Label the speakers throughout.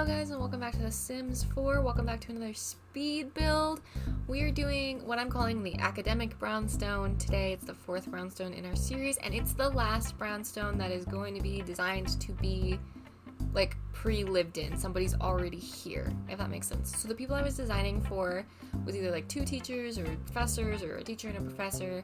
Speaker 1: Hello guys, and welcome back to The Sims 4. Welcome back to another speed build. We are doing what I'm calling the academic brownstone. Today it's the fourth brownstone in our series, and it's the last brownstone that is going to be designed to be like pre-lived in. Somebody's already here, if that makes sense. So the people I was designing for was either like two teachers or professors or a teacher and a professor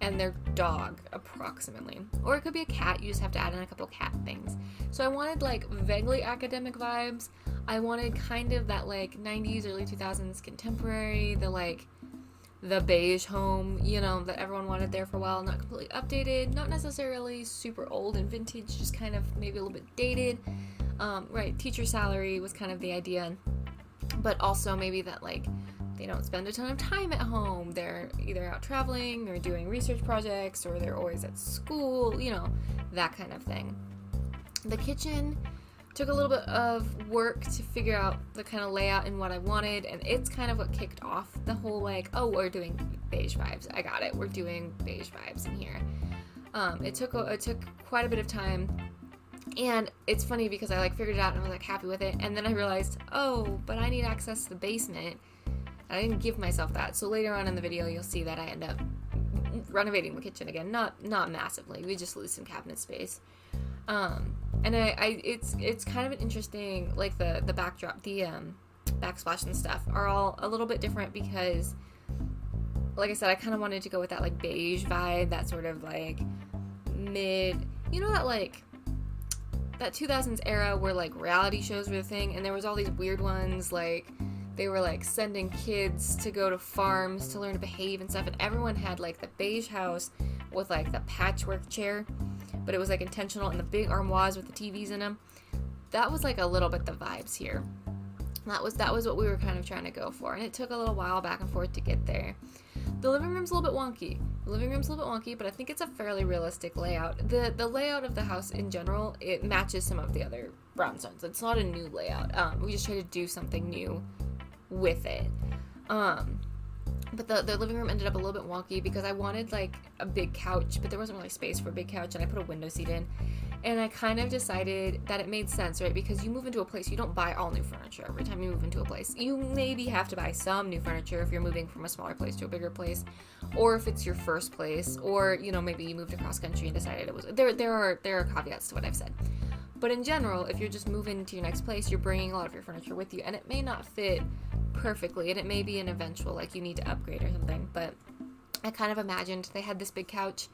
Speaker 1: and their dog, approximately. Or it could be a cat, you just have to add in a couple cat things. So I wanted like vaguely academic vibes. I wanted kind of that like 90s, early 2000s contemporary, the beige home, you know, that everyone wanted there for a while, not completely updated, not necessarily super old and vintage, just kind of maybe a little bit dated. Right, teacher salary was kind of the idea, but also maybe that like they don't spend a ton of time at home. They're either out traveling or doing research projects, or they're always at school, you know, that kind of thing. The kitchen took a little bit of work to figure out the kind of layout and what I wanted, and it's kind of what kicked off the whole like, oh, we're doing beige vibes. I got it. We're doing beige vibes in here. It took quite a bit of time. And it's funny because I like figured it out and I was like happy with it, and then I realized, oh, but I need access to the basement. I didn't give myself that. So later on in the video, you'll see that I end up renovating the kitchen again. Not massively. We just lose some cabinet space. And it's kind of an interesting, like the backdrop, the backsplash and stuff are all a little bit different because, like I said, I kind of wanted to go with that like beige vibe, that sort of like mid, you know, that like that 2000s era where like reality shows were the thing, and there was all these weird ones like they were like sending kids to go to farms to learn to behave and stuff, and everyone had like the beige house with like the patchwork chair, but it was like intentional, and the big armoires with the TVs in them. That was like a little bit the vibes here. That was what we were kind of trying to go for, and it took a little while back and forth to get there. The living room's a little bit wonky. But I think it's a fairly realistic layout. The layout of the house in general, it matches some of the other brownstones. It's not a new layout. We just try to do something new with it. But the living room ended up a little bit wonky because I wanted like a big couch, but there wasn't really space for a big couch, and I put a window seat in. And I kind of decided that it made sense, right? Because you move into a place, you don't buy all new furniture every time you move into a place. You maybe have to buy some new furniture if you're moving from a smaller place to a bigger place, or if it's your first place, or, you know, maybe you moved across country and decided it was... There are caveats to what I've said. But in general, if you're just moving to your next place, you're bringing a lot of your furniture with you, and it may not fit perfectly, and it may be an eventual, like, you need to upgrade or something. But I kind of imagined they had this big couch,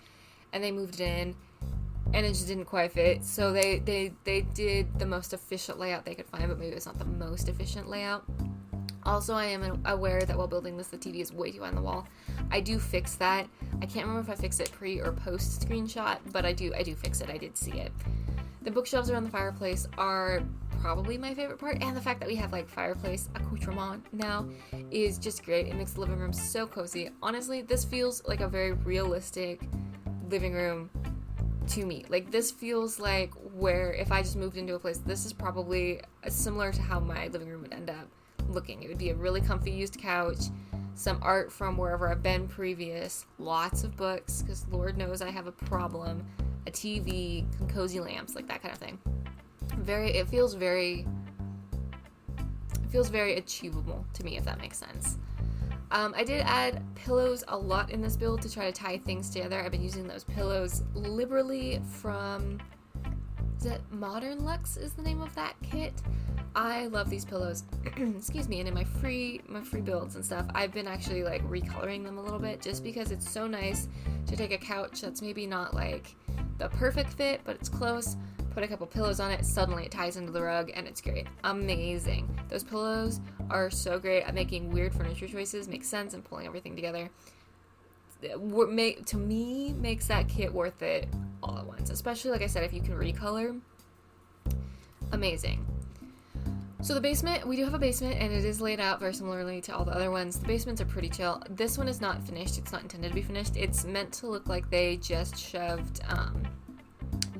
Speaker 1: and they moved it in, and it just didn't quite fit, so they did the most efficient layout they could find, but maybe it's not the most efficient layout. Also, I am aware that while building this, the TV is way too high on the wall. I do fix that. I can't remember if I fix it pre or post screenshot, but I do fix it. I did see it. The bookshelves around the fireplace are probably my favorite part, and the fact that we have like fireplace accoutrement now is just great. It makes the living room so cozy. Honestly, this feels like a very realistic living room to me. Like, this feels like where if I just moved into a place, this is probably similar to how my living room would end up looking. It would be a really comfy used couch, some art from wherever I've been previous, lots of books, because Lord knows I have a problem, a TV, cozy lamps, like that kind of thing. It feels very achievable to me, if that makes sense. I did add pillows a lot in this build to try to tie things together. I've been using those pillows liberally from, is it Modern Lux is the name of that kit? I love these pillows. Excuse me. And in my free builds and stuff, I've been actually like recoloring them a little bit, just because it's so nice to take a couch that's maybe not like the perfect fit, but it's close, put a couple pillows on it, suddenly it ties into the rug, and it's great. Amazing. Those pillows are so great at making weird furniture choices make sense and pulling everything together. To me, makes that kit worth it all at once, especially, like I said, if you can recolor. Amazing. So the basement, we do have a basement, and it is laid out very similarly to all the other ones. The basements are pretty chill. This one is not finished. It's not intended to be finished. It's meant to look like they just shoved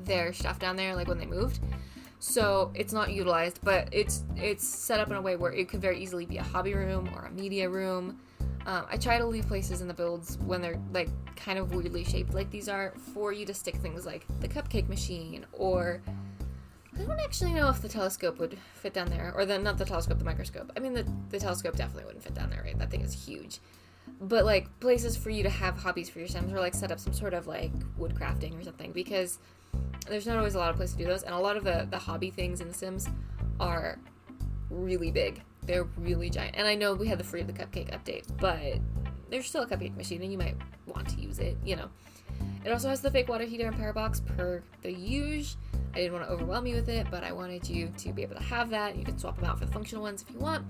Speaker 1: their stuff down there, like when they moved. So it's not utilized, but it's set up in a way where it could very easily be a hobby room or a media room. I try to leave places in the builds when they're like kind of weirdly shaped like these are, for you to stick things like the cupcake machine or I don't actually know if the telescope would fit down there, or not the telescope, the microscope. I mean, the telescope definitely wouldn't fit down there, right? That thing is huge. But, like, places for you to have hobbies for your Sims, or, like, set up some sort of, like, wood crafting or something, because there's not always a lot of places to do those, and a lot of the hobby things in the Sims are really big. They're really giant. And I know we had the Free of the Cupcake update, but there's still a cupcake machine, and you might want to use it, you know. It also has the fake water heater and power box per the usual. I didn't want to overwhelm you with it, but I wanted you to be able to have that. You can swap them out for the functional ones if you want.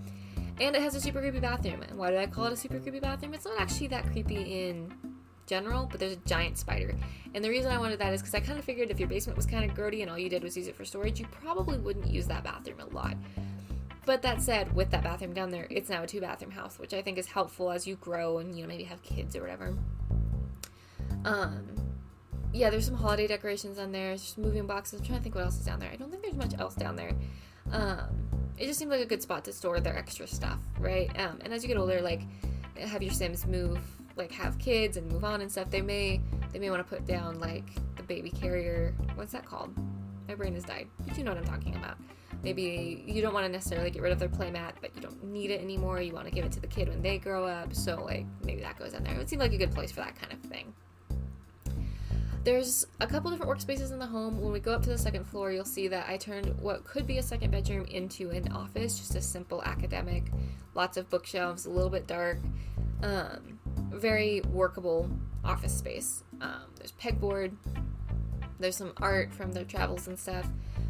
Speaker 1: And it has a super creepy bathroom. And why did I call it a super creepy bathroom? It's not actually that creepy in general, but there's a giant spider. And the reason I wanted that is because I kind of figured if your basement was kind of grody and all you did was use it for storage, you probably wouldn't use that bathroom a lot. But that said, with that bathroom down there, it's now a 2-bathroom house, which I think is helpful as you grow and, you know, maybe have kids or whatever. Yeah, there's some holiday decorations on there. There's just moving boxes. I'm trying to think what else is down there. I don't think there's much else down there. It just seemed like a good spot to store their extra stuff, right? And as you get older, like, have your Sims move, like, have kids and move on and stuff. They may want to put down, like, the baby carrier. What's that called? My brain has died. But you know what I'm talking about. Maybe you don't want to necessarily get rid of their playmat, but you don't need it anymore. You want to give it to the kid when they grow up. So, like, maybe that goes in there. It would seem like a good place for that kind of thing. There's a couple different workspaces in the home. When we go up to the second floor, you'll see that I turned what could be a second bedroom into an office, just a simple academic, lots of bookshelves, a little bit dark, very workable office space. There's pegboard, there's some art from their travels and stuff,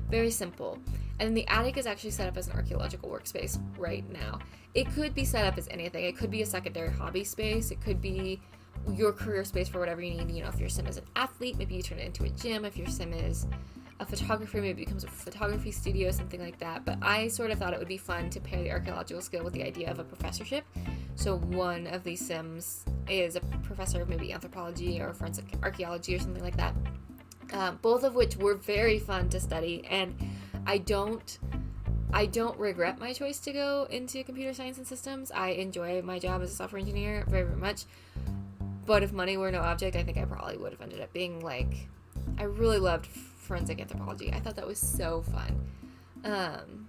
Speaker 1: very simple. And then the attic is actually set up as an archaeological workspace right now. It could be set up as anything. It could be a secondary hobby space. It could be your career space for whatever you need. You know, if your Sim is an athlete, maybe you turn it into a gym. If your Sim is a photographer, maybe it becomes a photography studio, something like that. But I sort of thought it would be fun to pair the archaeological skill with the idea of a professorship. So one of these Sims is a professor of maybe anthropology or forensic archaeology or something like that. Both of which were very fun to study, and I don't regret my choice to go into computer science and systems. I enjoy my job as a software engineer very, very much. But if money were no object, I think I probably would have ended up being like, I really loved forensic anthropology. I thought that was so fun.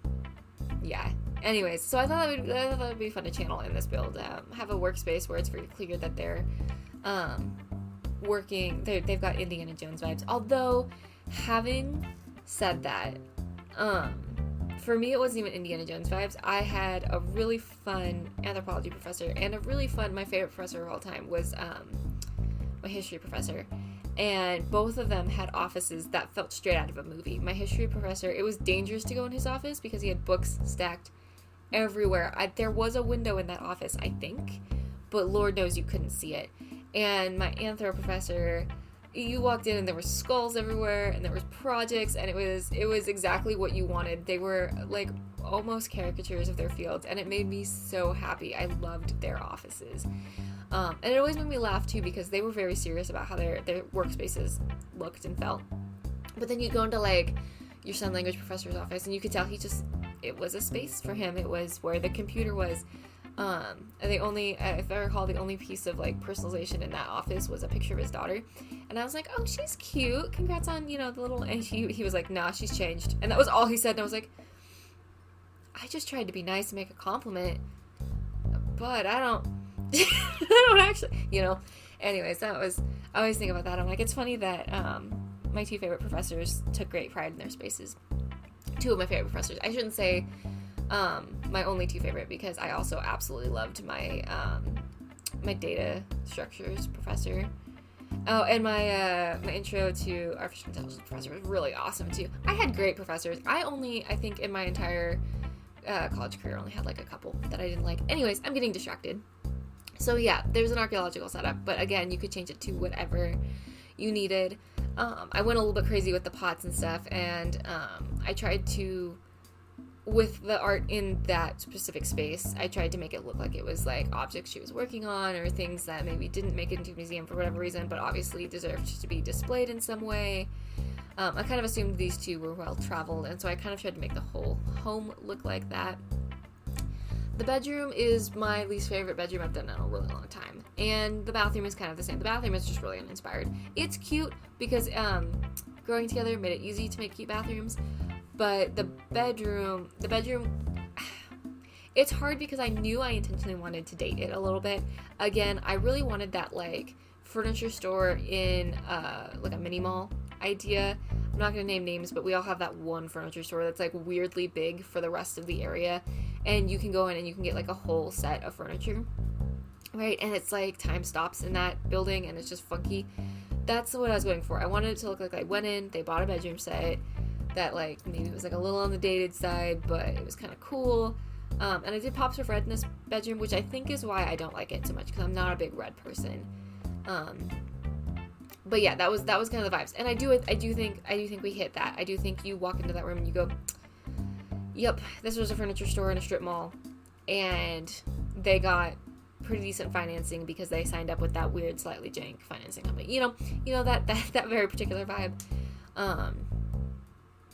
Speaker 1: Yeah. Anyways, so I thought that would be fun to channel in this build. Have a workspace where it's very clear that they're working. They've got Indiana Jones vibes. Although, having said that, for me, it wasn't even Indiana Jones vibes. I had a really fun anthropology professor, and my favorite professor of all time was my history professor. And both of them had offices that felt straight out of a movie. My history professor, it was dangerous to go in his office because he had books stacked everywhere. There was a window in that office, I think, but Lord knows you couldn't see it. And my anthro professor, you walked in and there were skulls everywhere and there was projects, and it was exactly what you wanted. They were like almost caricatures of their fields, and it made me so happy. I loved their offices. And it always made me laugh too because they were very serious about how their workspaces looked and felt. But then you'd go into like your sign language professor's office and you could tell it was a space for him. It was where the computer was. And if I recall, the only piece of like personalization in that office was a picture of his daughter. And I was like, oh, she's cute. Congrats on, the little, and he was like, nah, she's changed. And that was all he said. And I was like, I just tried to be nice and make a compliment, but I don't actually, anyways, I always think about that. I'm like, it's funny that, my two favorite professors took great pride in their spaces. Two of my favorite professors. I shouldn't say, my only two favorite, because I also absolutely loved my my data structures professor. Oh, and my intro to artificial intelligence professor was really awesome too. I had great professors. I think in my entire college career only had like a couple that I didn't like. Anyways, I'm getting distracted. So yeah, there's an archaeological setup, but again, you could change it to whatever you needed. I went a little bit crazy with the pots and stuff, and I tried to, with the art in that specific space, I tried to make it look like it was like objects she was working on or things that maybe didn't make it into a museum for whatever reason, but obviously deserved to be displayed in some way. I kind of assumed these two were well traveled, and so I kind of tried to make the whole home look like that. The bedroom is my least favorite bedroom I've done in a really long time, and the bathroom is kind of the same. The bathroom is just really uninspired. It's cute because growing together made it easy to make cute bathrooms, But the bedroom, it's hard because I knew I intentionally wanted to date it a little bit. Again, I really wanted that like furniture store in like a mini mall idea. I'm not gonna name names, but we all have that one furniture store that's like weirdly big for the rest of the area, and you can go in and you can get like a whole set of furniture, right? And it's like time stops in that building and it's just funky. That's what I was going for. I wanted it to look like I went in, they bought a bedroom set that like maybe it was like a little on the dated side, but it was kind of cool. And I did pops of red in this bedroom, which I think is why I don't like it so much, because I'm not a big red person. But yeah, that was kind of the vibes. And I do think we hit that. I do think you walk into that room and you go, yep, this was a furniture store in a strip mall, and they got pretty decent financing because they signed up with that weird, slightly jank financing company. You know that very particular vibe.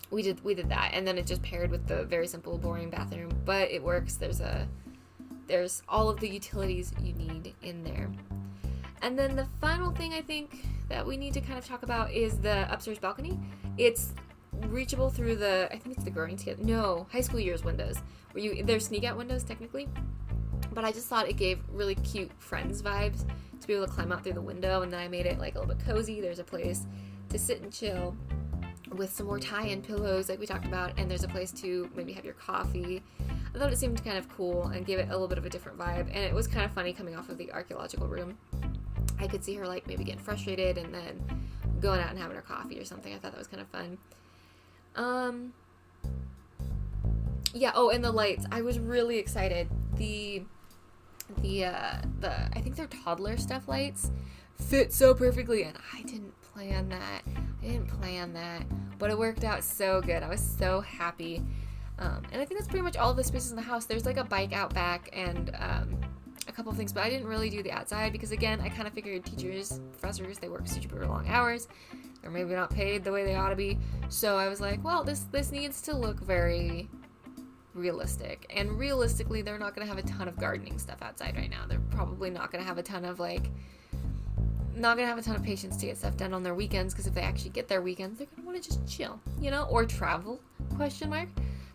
Speaker 1: We did that, and then it just paired with the very simple, boring bathroom, but it works. There's all of the utilities you need in there. And then the final thing I think that we need to kind of talk about is the upstairs balcony. It's reachable through the, I think it's the growing together, no, high school years windows, where they're sneak out windows technically, but I just thought it gave really cute Friends vibes to be able to climb out through the window, and then I made it like a little bit cozy. There's a place to sit and chill with some more tie-in pillows like we talked about, and there's a place to maybe have your coffee. I thought it seemed kind of cool and gave it a little bit of a different vibe, and it was kind of funny coming off of the archaeological room. I could see her like maybe getting frustrated and then going out and having her coffee or something. I thought that was kind of fun. Yeah, oh, and the lights. I was really excited. The I think they're toddler stuff lights fit so perfectly, and I didn't plan that, but it worked out so good. I was so happy. And I think that's pretty much all of the spaces in the house. There's like a bike out back and a couple of things, but I didn't really do the outside because, again, I kind of figured teachers, professors, they work super long hours. They're maybe not paid the way they ought to be. So I was like, well, this needs to look very realistic. And realistically, they're not going to have a ton of gardening stuff outside right now. They're probably not going to have a ton of patience to get stuff done on their weekends, because if they actually get their weekends, they're going to want to just chill, or travel, ?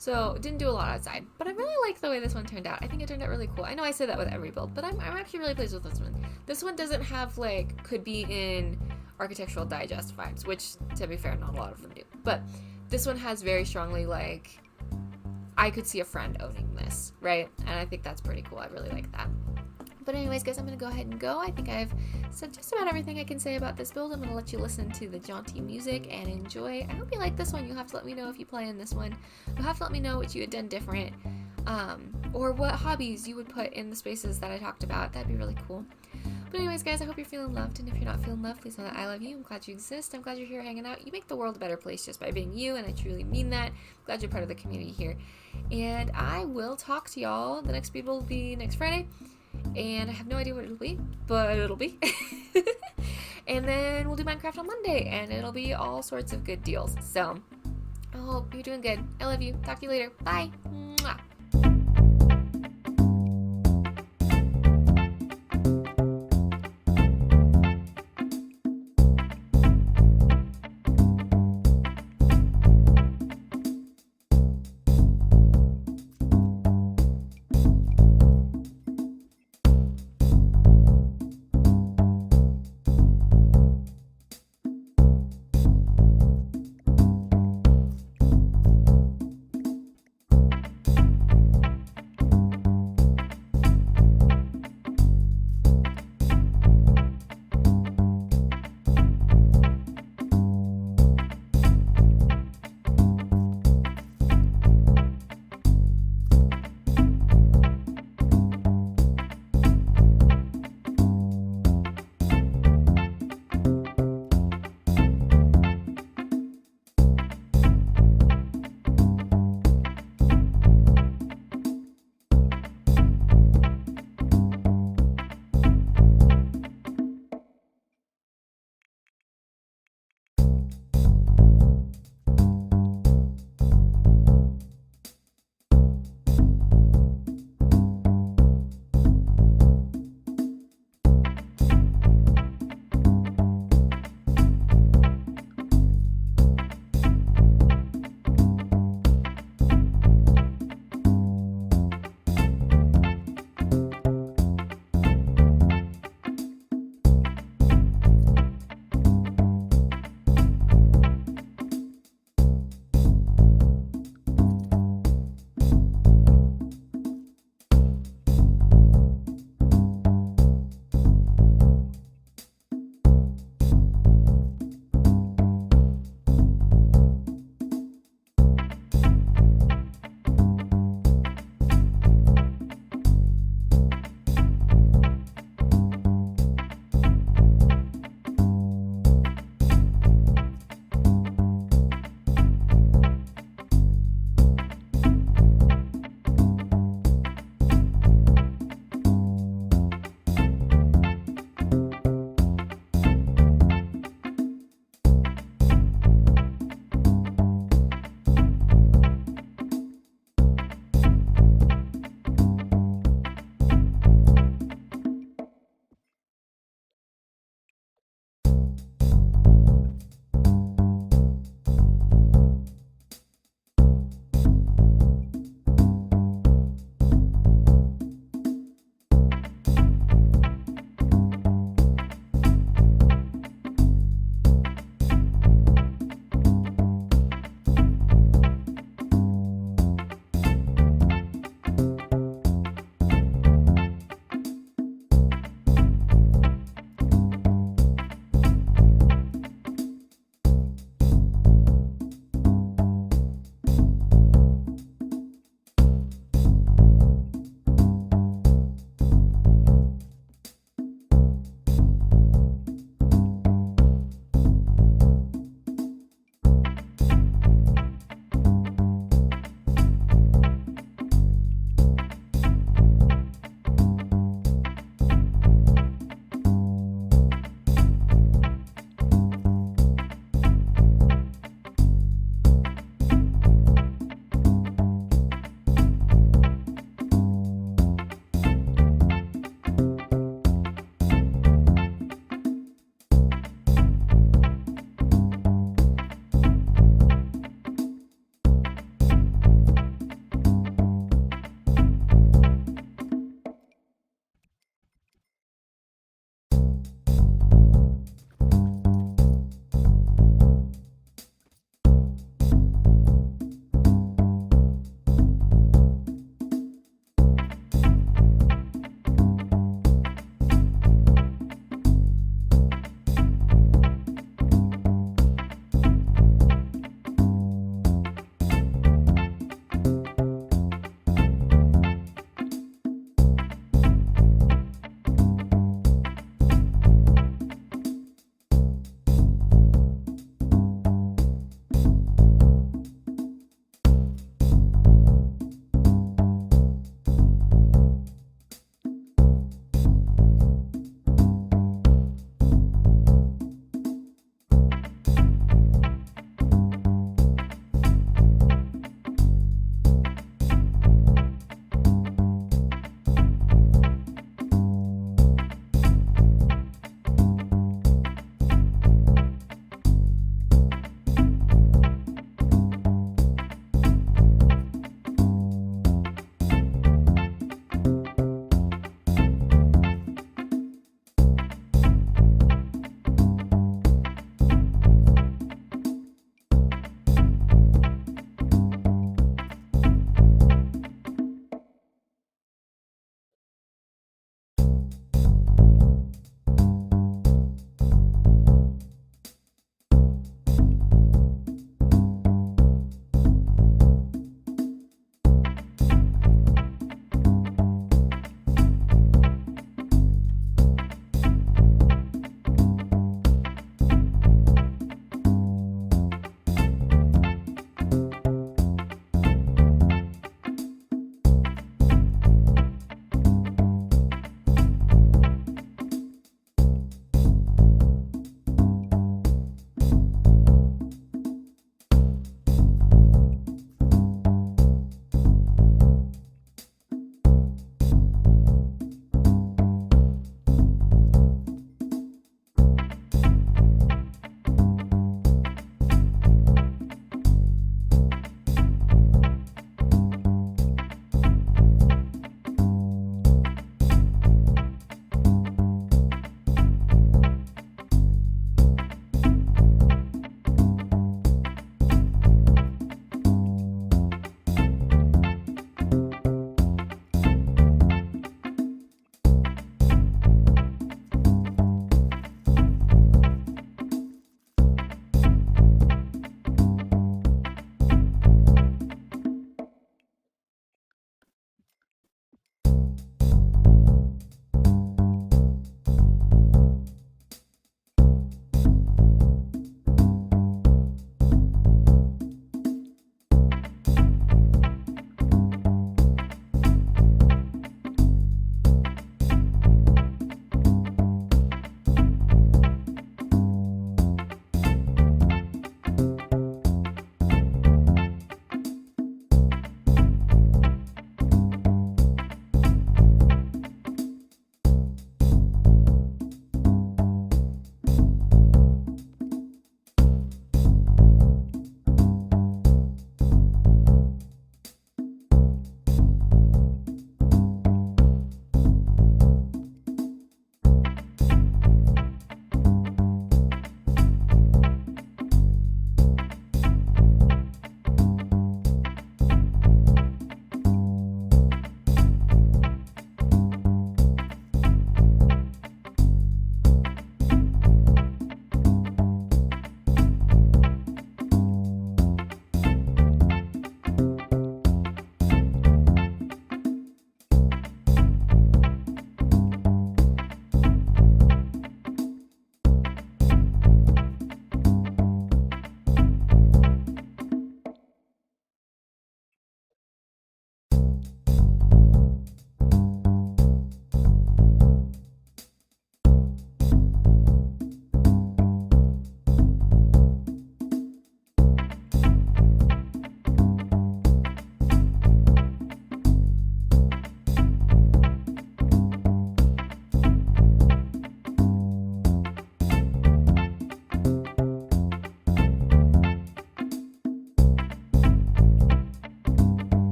Speaker 1: So didn't do a lot outside, but I really like the way this one turned out. I think it turned out really cool. I know I say that with every build, but I'm actually really pleased with this one. This one doesn't have like could be in Architectural Digest vibes, which, to be fair, not a lot of them do. But this one has very strongly like I could see a friend owning this, right? And I think that's pretty cool. I really like that. But anyways, guys, I'm going to go ahead and go. I think I've said just about everything I can say about this build. I'm going to let you listen to the jaunty music and enjoy. I hope you like this one. You'll have to let me know if you play in this one. You'll have to let me know what you had done different, or what hobbies you would put in the spaces that I talked about. That'd be really cool. But anyways, guys, I hope you're feeling loved. And if you're not feeling loved, please know that I love you. I'm glad you exist. I'm glad you're here hanging out. You make the world a better place just by being you, and I truly mean that. I'm glad you're part of the community here. And I will talk to y'all. The next speed will be next Friday. And I have no idea what it'll be, but it'll be. And then we'll do Minecraft on Monday, and it'll be all sorts of good deals. So I hope you're doing good. I love you. Talk to you later. Bye. Mwah.